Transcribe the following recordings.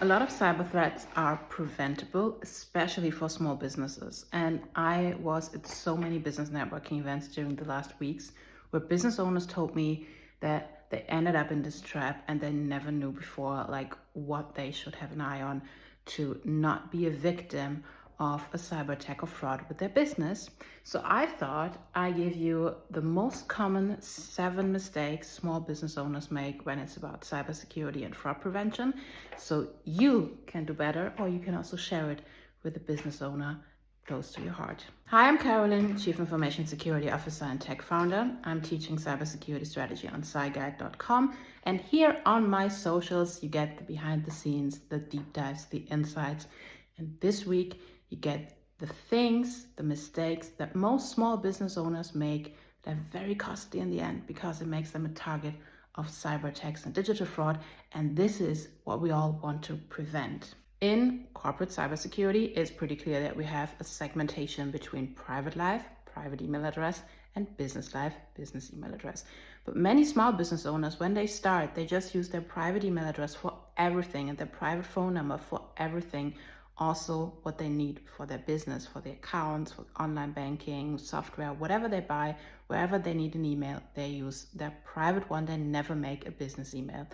A lot of cyber threats are preventable, especially for small businesses. And I was at so many business networking events during the last weeks where business owners told me that they ended up in this trap and they never knew before, like what they should have an eye on to not be a victim of a cyber attack or fraud with their business. So I thought I give you the most common 7 mistakes small business owners make when it's about cybersecurity and fraud prevention, so you can do better, or you can also share it with a business owner close to your heart. Hi, I'm Carolin, Chief Information Security Officer and Tech Founder. I'm teaching cybersecurity strategy on cyguide.com, and here on my socials you get the behind the scenes, the deep dives, the insights, and this week you get the things, the mistakes that most small business owners make that are very costly in the end because it makes them a target of cyber attacks and digital fraud. And this is what we all want to prevent. In corporate cybersecurity, it's pretty clear that we have a segmentation between private life, private email address, and business life, business email address. But many small business owners, when they start, they just use their private email address for everything and their private phone number for everything. Also what they need for their business, for their accounts, for online banking, software, whatever they buy, wherever they need an email, they use their private one. They never make a business email.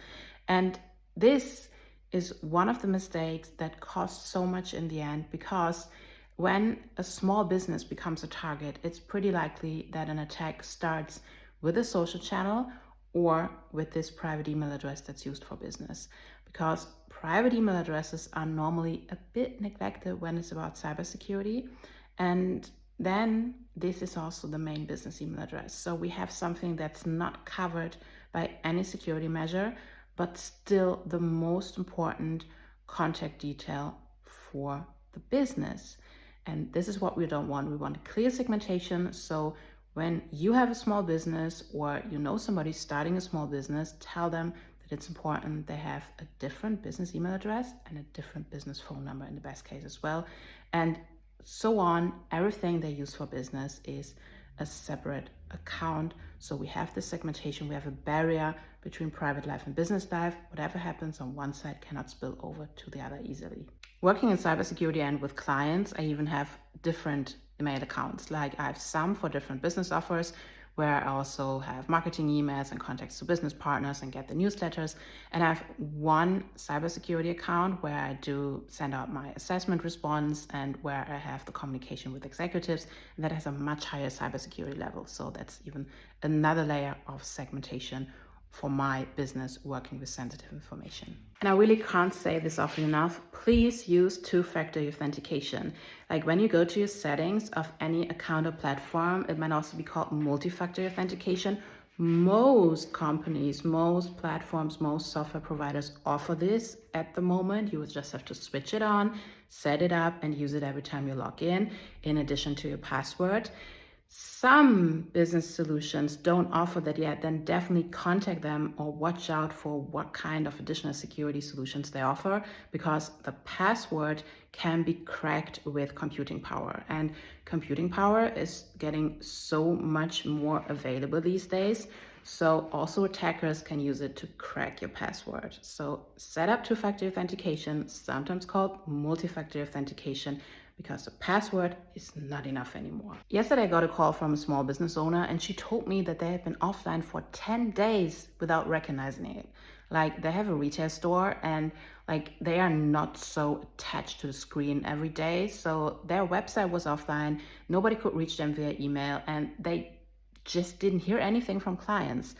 And this is one of the mistakes that costs so much in the end, because when a small business becomes a target, it's pretty likely that an attack starts with a social channel or with this private email address that's used for business, because private email addresses are normally a bit neglected when it's about cybersecurity. And then this is also the main business email address. So we have something that's not covered by any security measure, but still the most important contact detail for the business. And this is what we don't want. We want clear segmentation. So when you have a small business or you know somebody starting a small business, tell them that it's important they have a different business email address and a different business phone number in the best case as well. And so on, everything they use for business is a separate account. So we have the segmentation, we have a barrier between private life and business life. Whatever happens on one side cannot spill over to the other easily. Working in cybersecurity and with clients, I even have different email accounts. Like I have some for different business offers, where I also have marketing emails and contacts to business partners and get the newsletters. And I have one cybersecurity account where I do send out my assessment response and where I have the communication with executives, and that has a much higher cybersecurity level. So that's even another layer of segmentation for my business working with sensitive information. And I really can't say this often enough, please use two-factor authentication. Like when you go to your settings of any account or platform, it might also be called multi-factor authentication. Most companies, most platforms, most software providers offer this at the moment. You would just have to switch it on, set it up, and use it every time you log in addition to your password. Some business solutions don't offer that yet, then definitely contact them or watch out for what kind of additional security solutions they offer, because the password can be cracked with computing power, and computing power is getting so much more available these days. So also attackers can use it to crack your password. So set up two-factor authentication, sometimes called multi-factor authentication, because the password is not enough anymore. Yesterday I got a call from a small business owner, and she told me that they had been offline for 10 days without recognizing it. Like they have a retail store and like they are not so attached to the screen every day. So their website was offline, nobody could reach them via email, and they just didn't hear anything from clients.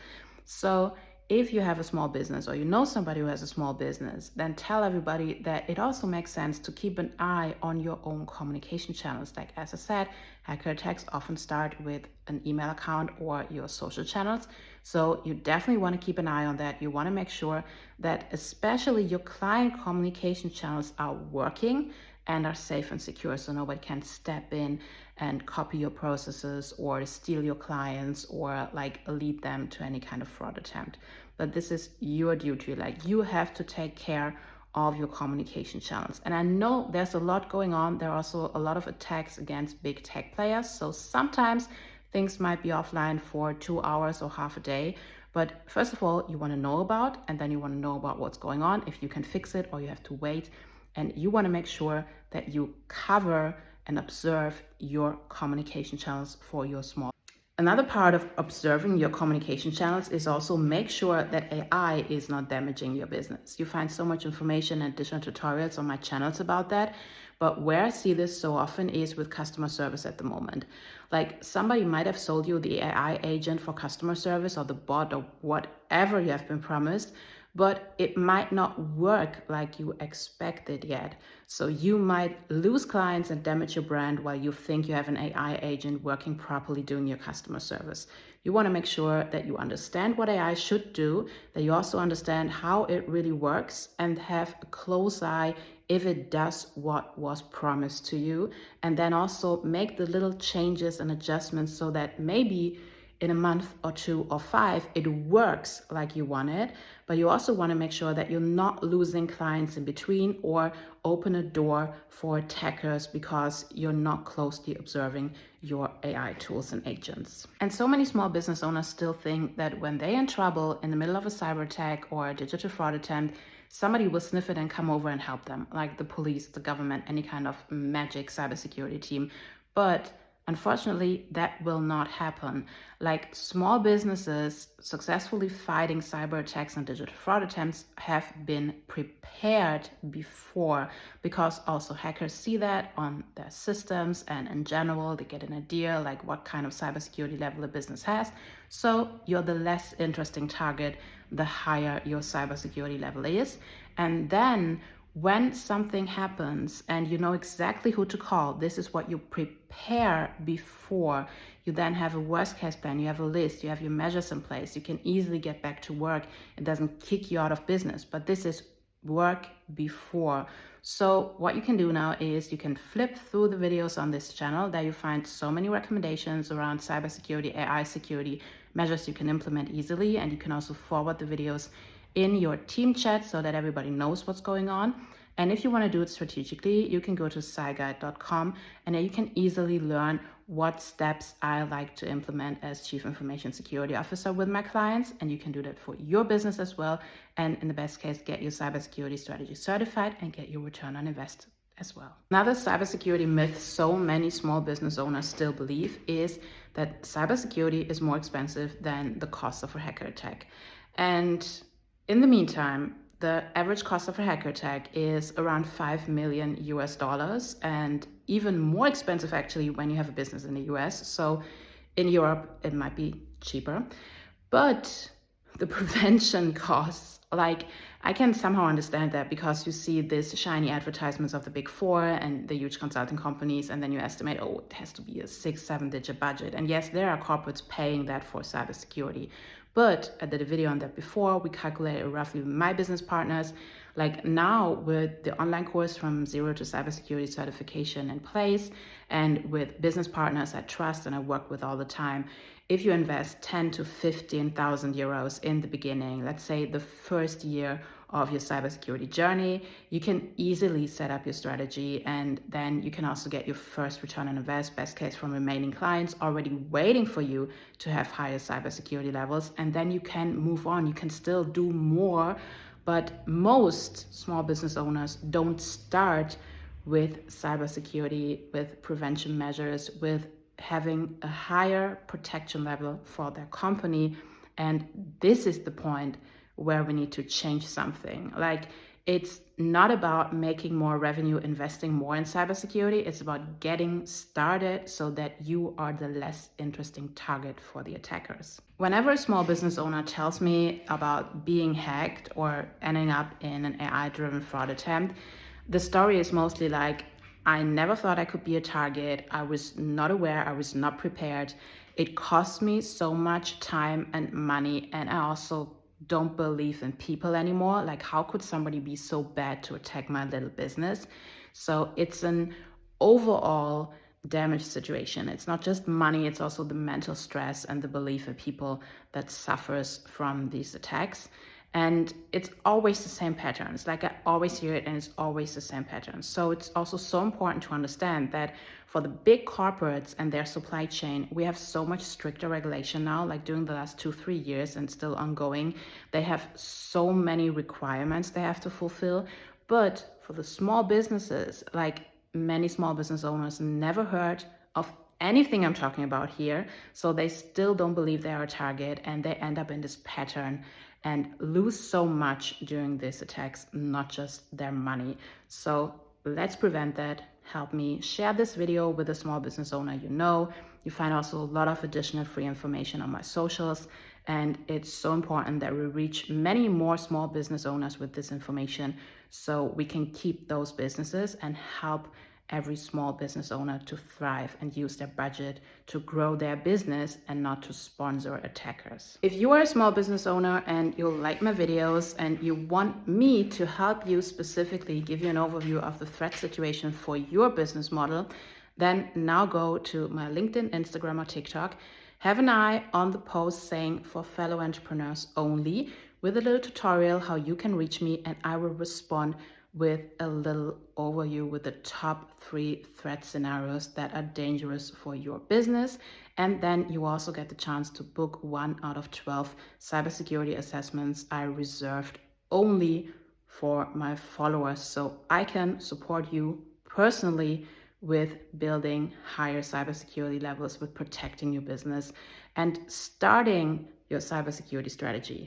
So if you have a small business or you know somebody who has a small business, then tell everybody that it also makes sense to keep an eye on your own communication channels. Like as I said, hacker attacks often start with an email account or your social channels. So you definitely want to keep an eye on that. You want to make sure that especially your client communication channels are working and are safe and secure, so nobody can step in and copy your processes or steal your clients or like lead them to any kind of fraud attempt. But this is your duty. Like you have to take care of your communication channels. And I know there's a lot going on. There are also a lot of attacks against big tech players. So sometimes things might be offline for 2 hours or half a day, But first of all, you want to know about, and then you want to know about what's going on, if you can fix it or you have to wait. And you want to make sure that you cover and observe your communication channels for your small. Another part of observing your communication channels is also make sure that AI is not damaging your business. You find so much information and additional tutorials on my channels about that. But where I see this so often is with customer service at the moment. Like somebody might have sold you the AI agent for customer service or the bot or whatever you have been promised, but it might not work like you expected yet. So you might lose clients and damage your brand while you think you have an AI agent working properly doing your customer service. You want to make sure that you understand what AI should do, that you also understand how it really works, and have a close eye if it does what was promised to you, and then also make the little changes and adjustments so that maybe in a month or 2 or 5, it works like you want it, but you also want to make sure that you're not losing clients in between or open a door for attackers because you're not closely observing your AI tools and agents. And so many small business owners still think that when they're in trouble in the middle of a cyber attack or a digital fraud attempt, somebody will sniff it and come over and help them, like the police, the government, any kind of magic cybersecurity team. But unfortunately, that will not happen. Like small businesses successfully fighting cyber attacks and digital fraud attempts have been prepared before, because also hackers see that on their systems, and in general, they get an idea like what kind of cybersecurity level a business has. So you're the less interesting target the higher your cybersecurity level is. And then when something happens and you know exactly who to call, this is what you prepare before. You then have a worst case plan, you have a list, you have your measures in place, you can easily get back to work. It doesn't kick you out of business, but this is work before. So what you can do now is you can flip through the videos on this channel. There you find so many recommendations around cybersecurity, AI security, measures you can implement easily, and you can also forward the videos in your team chat so that everybody knows what's going on. And if you want to do it strategically, you can go to cyguide.com, and then you can easily learn what steps I like to implement as Chief Information Security Officer with my clients. And you can do that for your business as well. And in the best case, get your cybersecurity strategy certified and get your return on investment as well. Another cybersecurity myth so many small business owners still believe is that cybersecurity is more expensive than the cost of a hacker attack. And in the meantime, the average cost of a hacker attack is around $5 million US, and even more expensive actually when you have a business in the US. So in Europe, it might be cheaper. But the prevention costs, like I can somehow understand that, because you see these shiny advertisements of the big four and the huge consulting companies, and then you estimate, oh, it has to be a 6-7 digit budget. And yes, there are corporates paying that for cybersecurity. But I did a video on that before. We calculated roughly with my business partners. Like now with the online course from Zero to Cybersecurity Certification in place, and with business partners I trust and I work with all the time, if you invest 10 to 15,000 euros in the beginning, let's say the first year of your cybersecurity journey, you can easily set up your strategy, and then you can also get your first return on invest, best case, from remaining clients already waiting for you to have higher cybersecurity levels, and then you can move on. You can still do more, but most small business owners don't start with cybersecurity, with prevention measures, with having a higher protection level for their company. And this is the point where we need to change something. Like, it's not about making more revenue, investing more in cybersecurity. It's about getting started so that you are the less interesting target for the attackers. Whenever a small business owner tells me about being hacked or ending up in an AI-driven fraud attempt, the story is mostly like, I never thought I could be a target. I was not aware. I was not prepared. It cost me so much time and money, and I also don't believe in people anymore. Like, how could somebody be so bad to attack my little business? So it's an overall damaged situation. It's not just money, it's also the mental stress and the belief in people that suffers from these attacks. And it's always the same patterns. Like, I always hear it, and it's always the same patterns. So it's also so important to understand that for the big corporates and their supply chain, we have so much stricter regulation now, like during the last 2-3 years and still ongoing. They have so many requirements they have to fulfill. But for the small businesses, like, many small business owners never heard of anything I'm talking about here. So they still don't believe they are a target, and they end up in this pattern and lose so much during these attacks, not just their money. So let's prevent that. Help me share this video with a small business owner you know. You find also a lot of additional free information on my socials. And it's so important that we reach many more small business owners with this information so we can keep those businesses and help every small business owner to thrive and use their budget to grow their business and not to sponsor attackers. If you are a small business owner and you like my videos and you want me to help you specifically give you an overview of the threat situation for your business model, then now go to my LinkedIn, Instagram, or TikTok. Have an eye on the post saying for fellow entrepreneurs only, with a little tutorial how you can reach me, and I will respond with a little overview with the top 3 threat scenarios that are dangerous for your business. And then you also get the chance to book 1 out of 12 cybersecurity assessments I reserved only for my followers, so I can support you personally with building higher cybersecurity levels, with protecting your business and starting your cybersecurity strategy.